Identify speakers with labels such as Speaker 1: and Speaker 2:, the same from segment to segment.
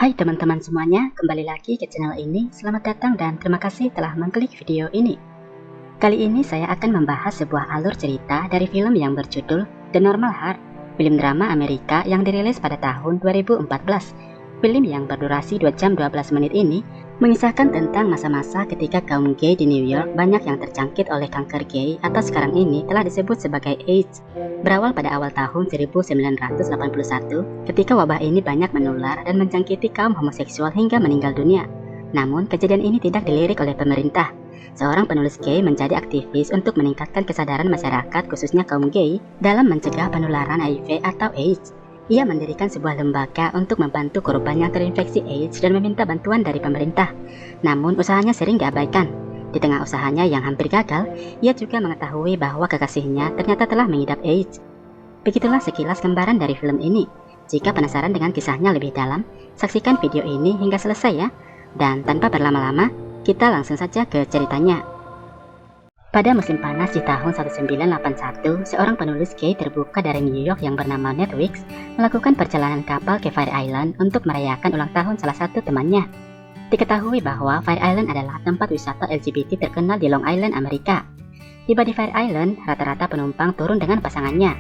Speaker 1: Hai teman-teman semuanya, kembali lagi ke channel ini. Selamat datang dan terima kasih telah mengklik video ini. Kali ini saya akan membahas sebuah alur cerita dari film yang berjudul The Normal Heart, film drama Amerika yang dirilis pada tahun 2014. Film yang berdurasi 2 jam 12 menit ini mengisahkan tentang masa-masa ketika kaum gay di New York banyak yang terjangkit oleh kanker gay atau sekarang ini telah disebut sebagai AIDS. Berawal pada awal tahun 1981 ketika wabah ini banyak menular dan menjangkiti kaum homoseksual hingga meninggal dunia. Namun kejadian ini tidak dilirik oleh pemerintah. Seorang penulis gay menjadi aktivis untuk meningkatkan kesadaran masyarakat khususnya kaum gay dalam mencegah penularan HIV atau AIDS. Ia mendirikan sebuah lembaga untuk membantu korban yang terinfeksi AIDS dan meminta bantuan dari pemerintah. Namun usahanya sering diabaikan. Di tengah usahanya yang hampir gagal, ia juga mengetahui bahwa kekasihnya ternyata telah mengidap AIDS. Begitulah sekilas gambaran dari film ini. Jika penasaran dengan kisahnya lebih dalam, saksikan video ini hingga selesai ya. Dan tanpa berlama-lama, kita langsung saja ke ceritanya. Pada musim panas di tahun 1981, seorang penulis gay terbuka dari New York yang bernama Ned Weeks melakukan perjalanan kapal ke Fire Island untuk merayakan ulang tahun salah satu temannya. Diketahui bahwa Fire Island adalah tempat wisata LGBT terkenal di Long Island, Amerika. Tiba di Fire Island, rata-rata penumpang turun dengan pasangannya.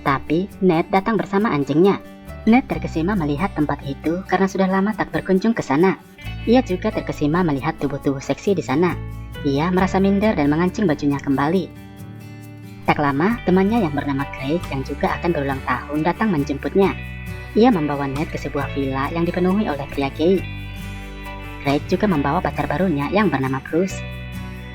Speaker 1: Tetapi Ned datang bersama anjingnya. Ned terkesima melihat tempat itu karena sudah lama tak berkunjung ke sana. Ia juga terkesima melihat tubuh-tubuh seksi di sana. Ia merasa minder dan mengancing bajunya kembali. Tak lama, temannya yang bernama Craig yang juga akan berulang tahun datang menjemputnya. Ia membawa Ned ke sebuah villa yang dipenuhi oleh pria gay. Craig juga membawa pacar barunya yang bernama Bruce.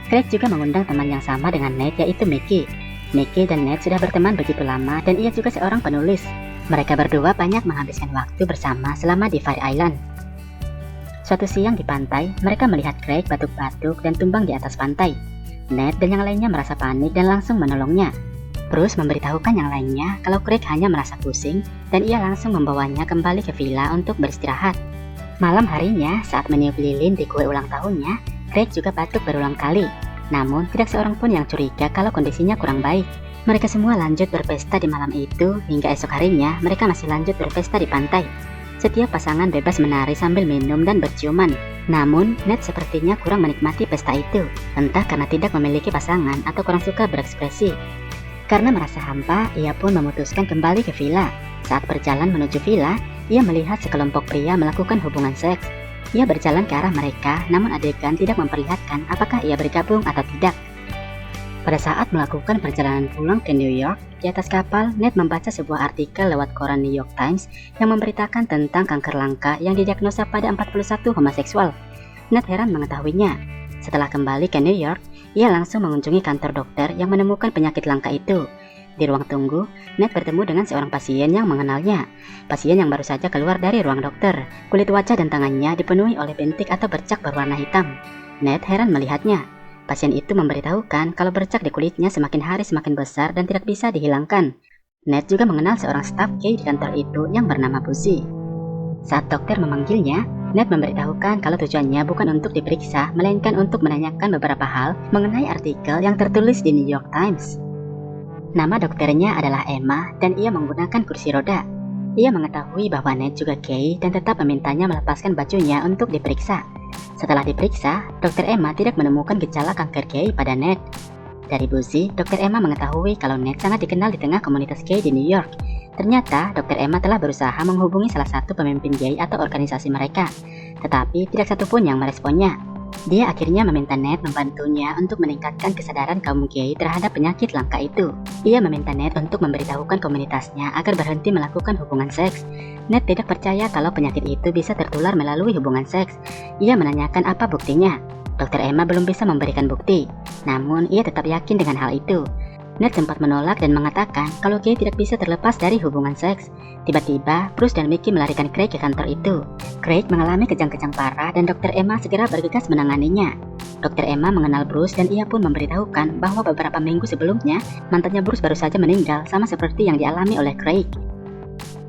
Speaker 1: Craig juga mengundang teman yang sama dengan Ned yaitu Mickey. Mickey dan Ned sudah berteman begitu lama dan ia juga seorang penulis. Mereka berdua banyak menghabiskan waktu bersama selama di Fire Island. Suatu siang di pantai, mereka melihat Craig batuk-batuk dan tumbang di atas pantai. Ned dan yang lainnya merasa panik dan langsung menolongnya. Bruce memberitahukan yang lainnya kalau Craig hanya merasa pusing dan ia langsung membawanya kembali ke villa untuk beristirahat. Malam harinya, saat meniup lilin di kue ulang tahunnya, Craig juga batuk berulang kali. Namun, tidak seorang pun yang curiga kalau kondisinya kurang baik. Mereka semua lanjut berpesta di malam itu, hingga esok harinya mereka masih lanjut berpesta di pantai. Setiap pasangan bebas menari sambil minum dan berciuman. Namun, Ned sepertinya kurang menikmati pesta itu, entah karena tidak memiliki pasangan atau kurang suka berekspresi. Karena merasa hampa, ia pun memutuskan kembali ke villa. Saat berjalan menuju villa, ia melihat sekelompok pria melakukan hubungan seks. Ia berjalan ke arah mereka, namun adegan tidak memperlihatkan apakah ia bergabung atau tidak. Pada saat melakukan perjalanan pulang ke New York, di atas kapal, Ned membaca sebuah artikel lewat koran New York Times yang memberitakan tentang kanker langka yang didiagnosa pada 41 homoseksual. Ned heran mengetahuinya. Setelah kembali ke New York, ia langsung mengunjungi kantor dokter yang menemukan penyakit langka itu. Di ruang tunggu, Ned bertemu dengan seorang pasien yang mengenalnya. Pasien yang baru saja keluar dari ruang dokter. Kulit wajah dan tangannya dipenuhi oleh bintik atau bercak berwarna hitam. Ned heran melihatnya. Pasien itu memberitahukan kalau bercak di kulitnya semakin hari semakin besar dan tidak bisa dihilangkan. Ned juga mengenal seorang staf gay di kantor itu yang bernama Buzzy. Saat dokter memanggilnya, Ned memberitahukan kalau tujuannya bukan untuk diperiksa, melainkan untuk menanyakan beberapa hal mengenai artikel yang tertulis di New York Times. Nama dokternya adalah Emma dan ia menggunakan kursi roda. Ia mengetahui bahwa Ned juga gay dan tetap memintanya melepaskan bajunya untuk diperiksa. Setelah diperiksa, Dr. Emma tidak menemukan gejala kanker gay pada Ned. Dari Buzzy, Dr. Emma mengetahui kalau Ned sangat dikenal di tengah komunitas gay di New York. Ternyata, Dr. Emma telah berusaha menghubungi salah satu pemimpin gay atau organisasi mereka, tetapi tidak satupun yang meresponnya. Dia akhirnya meminta Ned membantunya untuk meningkatkan kesadaran kaum gay terhadap penyakit langka itu. Ia meminta Ned untuk memberitahukan komunitasnya agar berhenti melakukan hubungan seks. Ned tidak percaya kalau penyakit itu bisa tertular melalui hubungan seks. Ia menanyakan apa buktinya. Dr. Emma belum bisa memberikan bukti, namun ia tetap yakin dengan hal itu. Ned sempat menolak dan mengatakan kalau gay tidak bisa terlepas dari hubungan seks. Tiba-tiba, Bruce dan Mickey melarikan Craig ke kantor itu. Craig mengalami kejang-kejang parah dan Dr. Emma segera bergegas menanganinya. Dr. Emma mengenal Bruce dan ia pun memberitahukan bahwa beberapa minggu sebelumnya, mantannya Bruce baru saja meninggal sama seperti yang dialami oleh Craig.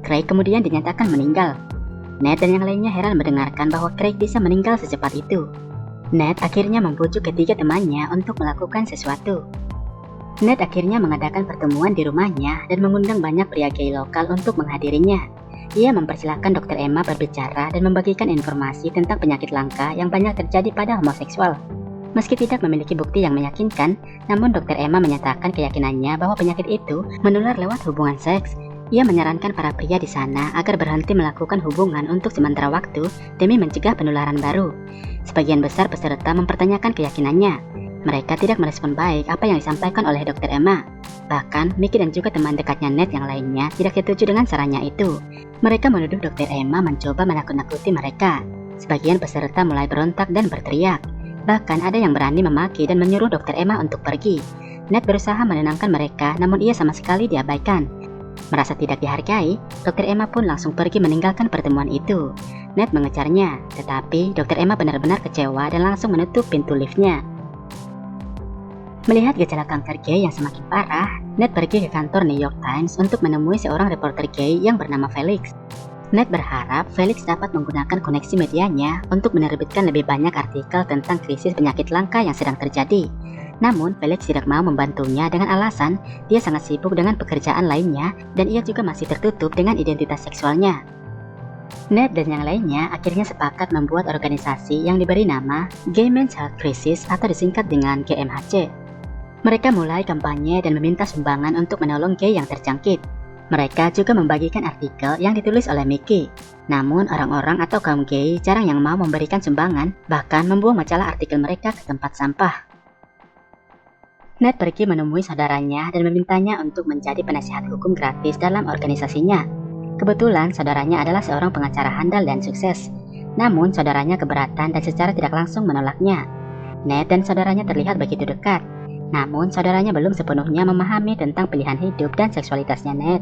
Speaker 1: Craig kemudian dinyatakan meninggal. Ned dan yang lainnya heran mendengarkan bahwa Craig bisa meninggal secepat itu. Ned akhirnya membujuk ketiga temannya untuk melakukan sesuatu. Ned akhirnya mengadakan pertemuan di rumahnya dan mengundang banyak pria gay lokal untuk menghadirinya. Ia mempersilahkan Dr. Emma berbicara dan membagikan informasi tentang penyakit langka yang banyak terjadi pada homoseksual. Meski tidak memiliki bukti yang meyakinkan, namun Dr. Emma menyatakan keyakinannya bahwa penyakit itu menular lewat hubungan seks. Ia menyarankan para pria di sana agar berhenti melakukan hubungan untuk sementara waktu demi mencegah penularan baru. Sebagian besar peserta mempertanyakan keyakinannya. Mereka tidak merespon baik apa yang disampaikan oleh Dr. Emma. Bahkan, Mickey dan juga teman dekatnya Ned yang lainnya tidak setuju dengan sarannya itu. Mereka menuduh Dr. Emma mencoba menakut-nakuti mereka. Sebagian peserta mulai berontak dan berteriak. Bahkan ada yang berani memaki dan menyuruh Dr. Emma untuk pergi. Ned berusaha menenangkan mereka, namun ia sama sekali diabaikan. Merasa tidak dihargai, Dr. Emma pun langsung pergi meninggalkan pertemuan itu. Ned mengejarnya, tetapi Dr. Emma benar-benar kecewa dan langsung menutup pintu liftnya. Melihat gejala kanker gay yang semakin parah, Ned pergi ke kantor New York Times untuk menemui seorang reporter gay yang bernama Felix. Ned berharap Felix dapat menggunakan koneksi medianya untuk menerbitkan lebih banyak artikel tentang krisis penyakit langka yang sedang terjadi. Namun, Felix tidak mau membantunya dengan alasan dia sangat sibuk dengan pekerjaan lainnya dan ia juga masih tertutup dengan identitas seksualnya. Ned dan yang lainnya akhirnya sepakat membuat organisasi yang diberi nama Gay Men's Health Crisis atau disingkat dengan GMHC. Mereka mulai kampanye dan meminta sumbangan untuk menolong gay yang terjangkit. Mereka juga membagikan artikel yang ditulis oleh Mickey. Namun, orang-orang atau kaum gay jarang yang mau memberikan sumbangan, bahkan membuang majalah artikel mereka ke tempat sampah. Ned pergi menemui saudaranya dan memintanya untuk menjadi penasihat hukum gratis dalam organisasinya. Kebetulan saudaranya adalah seorang pengacara handal dan sukses. Namun saudaranya keberatan dan secara tidak langsung menolaknya. Ned dan saudaranya terlihat begitu dekat. Namun saudaranya belum sepenuhnya memahami tentang pilihan hidup dan seksualitasnya Ned.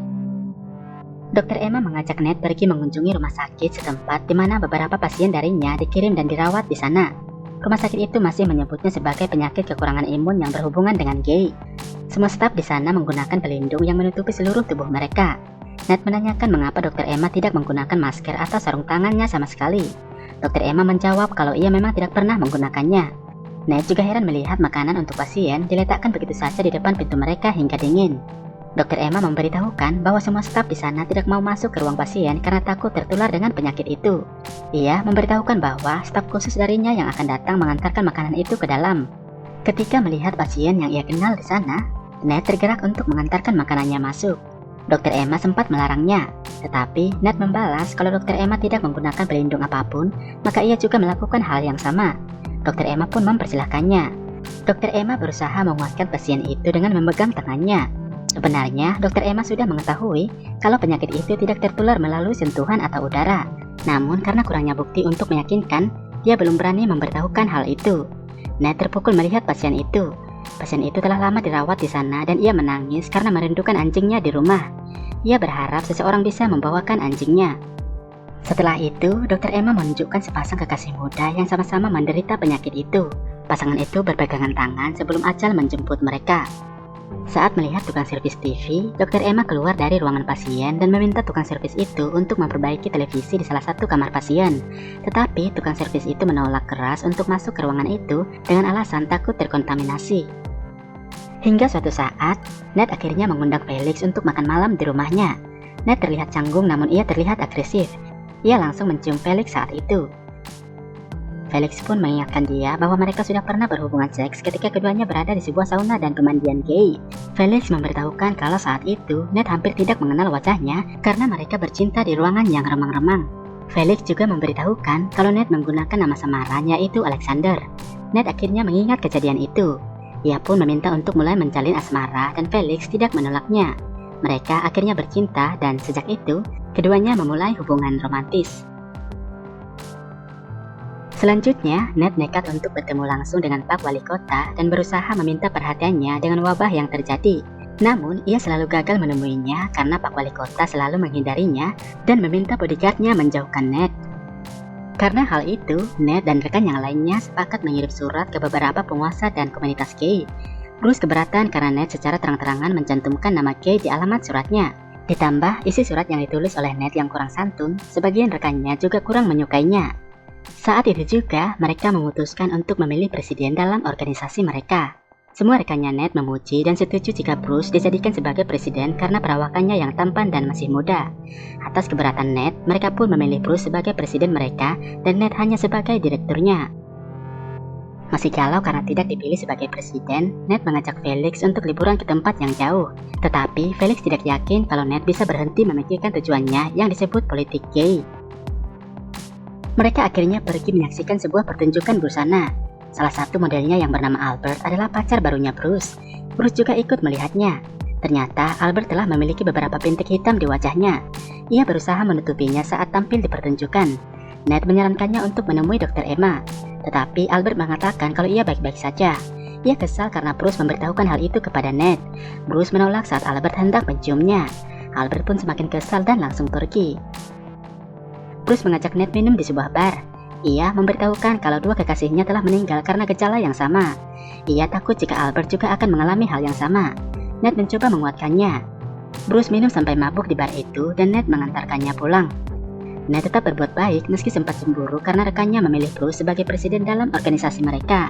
Speaker 1: Dr. Emma mengajak Ned pergi mengunjungi rumah sakit setempat di mana beberapa pasien darinya dikirim dan dirawat di sana. Rumah sakit itu masih menyebutnya sebagai penyakit kekurangan imun yang berhubungan dengan gay. Semua staf di sana menggunakan pelindung yang menutupi seluruh tubuh mereka. Ned menanyakan mengapa Dr. Emma tidak menggunakan masker atau sarung tangannya sama sekali. Dr. Emma menjawab kalau ia memang tidak pernah menggunakannya. Ned juga heran melihat makanan untuk pasien diletakkan begitu saja di depan pintu mereka hingga dingin. Dr. Emma memberitahukan bahwa semua staf di sana tidak mau masuk ke ruang pasien karena takut tertular dengan penyakit itu. Ia memberitahukan bahwa staf khusus darinya yang akan datang mengantarkan makanan itu ke dalam. Ketika melihat pasien yang ia kenal di sana, Ned tergerak untuk mengantarkan makanannya masuk. Dr. Emma sempat melarangnya, tetapi Ned membalas kalau Dr. Emma tidak menggunakan pelindung apapun, maka ia juga melakukan hal yang sama. Dr. Emma pun mempersilahkannya. Dr. Emma berusaha menguatkan pasien itu dengan memegang tangannya. Sebenarnya, Dr. Emma sudah mengetahui kalau penyakit itu tidak tertular melalui sentuhan atau udara. Namun, karena kurangnya bukti untuk meyakinkan, dia belum berani memberitahukan hal itu. Ned terpukul melihat pasien itu. Pasien itu telah lama dirawat di sana dan ia menangis karena merindukan anjingnya di rumah. Ia berharap seseorang bisa membawakan anjingnya. Setelah itu, Dr. Emma menunjukkan sepasang kekasih muda yang sama-sama menderita penyakit itu. Pasangan itu berpegangan tangan sebelum ajal menjemput mereka. Saat melihat tukang servis TV, Dr. Emma keluar dari ruangan pasien dan meminta tukang servis itu untuk memperbaiki televisi di salah satu kamar pasien. Tetapi tukang servis itu menolak keras untuk masuk ke ruangan itu dengan alasan takut terkontaminasi. Hingga suatu saat, Ned akhirnya mengundang Felix untuk makan malam di rumahnya. Ned terlihat canggung namun ia terlihat agresif. Ia langsung mencium Felix saat itu. Felix pun mengingatkan dia bahwa mereka sudah pernah berhubungan seks ketika keduanya berada di sebuah sauna dan pemandian gay. Felix memberitahukan kalau saat itu Ned hampir tidak mengenal wajahnya karena mereka bercinta di ruangan yang remang-remang. Felix juga memberitahukan kalau Ned menggunakan nama samaran yaitu Alexander. Ned akhirnya mengingat kejadian itu. Ia pun meminta untuk mulai menjalin asmara dan Felix tidak menolaknya. Mereka akhirnya bercinta dan sejak itu keduanya memulai hubungan romantis. Selanjutnya, Ned nekat untuk bertemu langsung dengan Pak Wali Kota dan berusaha meminta perhatiannya dengan wabah yang terjadi. Namun, ia selalu gagal menemuinya karena Pak Wali Kota selalu menghindarinya dan meminta bodyguardnya menjauhkan Ned. Karena hal itu, Ned dan rekan yang lainnya sepakat mengirim surat ke beberapa penguasa dan komunitas gay. Bruce keberatan karena Ned secara terang-terangan mencantumkan nama gay di alamat suratnya. Ditambah isi surat yang ditulis oleh Ned yang kurang santun, sebagian rekannya juga kurang menyukainya. Saat itu juga, mereka memutuskan untuk memilih presiden dalam organisasi mereka. Semua rekannya Ned memuji dan setuju jika Bruce dijadikan sebagai presiden karena perawakannya yang tampan dan masih muda. Atas keberatan Ned, mereka pun memilih Bruce sebagai presiden mereka dan Ned hanya sebagai direkturnya. Masih galau karena tidak dipilih sebagai presiden, Ned mengajak Felix untuk liburan ke tempat yang jauh. Tetapi Felix tidak yakin kalau Ned bisa berhenti memikirkan tujuannya yang disebut politik gay. Mereka akhirnya pergi menyaksikan sebuah pertunjukan busana. Salah satu modelnya yang bernama Albert adalah pacar barunya Bruce. Bruce juga ikut melihatnya. Ternyata Albert telah memiliki beberapa bintik hitam di wajahnya. Ia berusaha menutupinya saat tampil di pertunjukan. Ned menyarankannya untuk menemui Dr. Emma. Tetapi Albert mengatakan kalau ia baik-baik saja. Ia kesal karena Bruce memberitahukan hal itu kepada Ned. Bruce menolak saat Albert hendak menciumnya. Albert pun semakin kesal dan langsung pergi. Bruce mengajak Ned minum di sebuah bar. Ia memberitahukan kalau dua kekasihnya telah meninggal karena gejala yang sama. Ia takut jika Albert juga akan mengalami hal yang sama. Ned mencoba menguatkannya. Bruce minum sampai mabuk di bar itu dan Ned mengantarkannya pulang. Ned tetap berbuat baik meski sempat cemburu karena rekannya memilih Bruce sebagai presiden dalam organisasi mereka.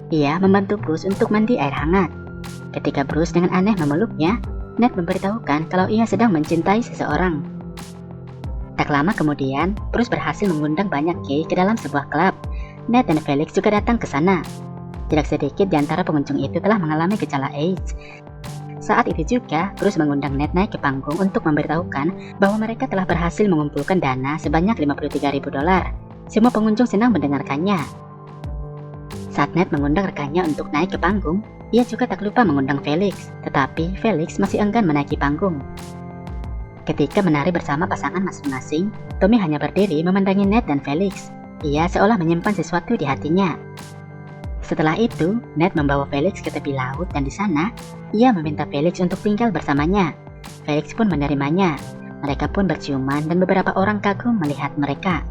Speaker 1: Ia membantu Bruce untuk mandi air hangat. Ketika Bruce dengan aneh memeluknya, Ned memberitahukan kalau ia sedang mencintai seseorang. Tak lama kemudian, Bruce berhasil mengundang banyak gay ke dalam sebuah klub. Ned dan Felix juga datang ke sana. Tidak sedikit di antara pengunjung itu telah mengalami gejala AIDS. Saat itu juga, Bruce mengundang Ned naik ke panggung untuk memberitahukan bahwa mereka telah berhasil mengumpulkan dana sebanyak $53.000. Semua pengunjung senang mendengarkannya. Saat Ned mengundang rekannya untuk naik ke panggung, ia juga tak lupa mengundang Felix, tetapi Felix masih enggan menaiki panggung. Ketika menari bersama pasangan masing-masing, Tommy hanya berdiri memandangi Ned dan Felix. Ia seolah menyimpan sesuatu di hatinya. Setelah itu, Ned membawa Felix ke tepi laut dan di sana, ia meminta Felix untuk tinggal bersamanya. Felix pun menerimanya. Mereka pun berciuman dan beberapa orang kagum melihat mereka.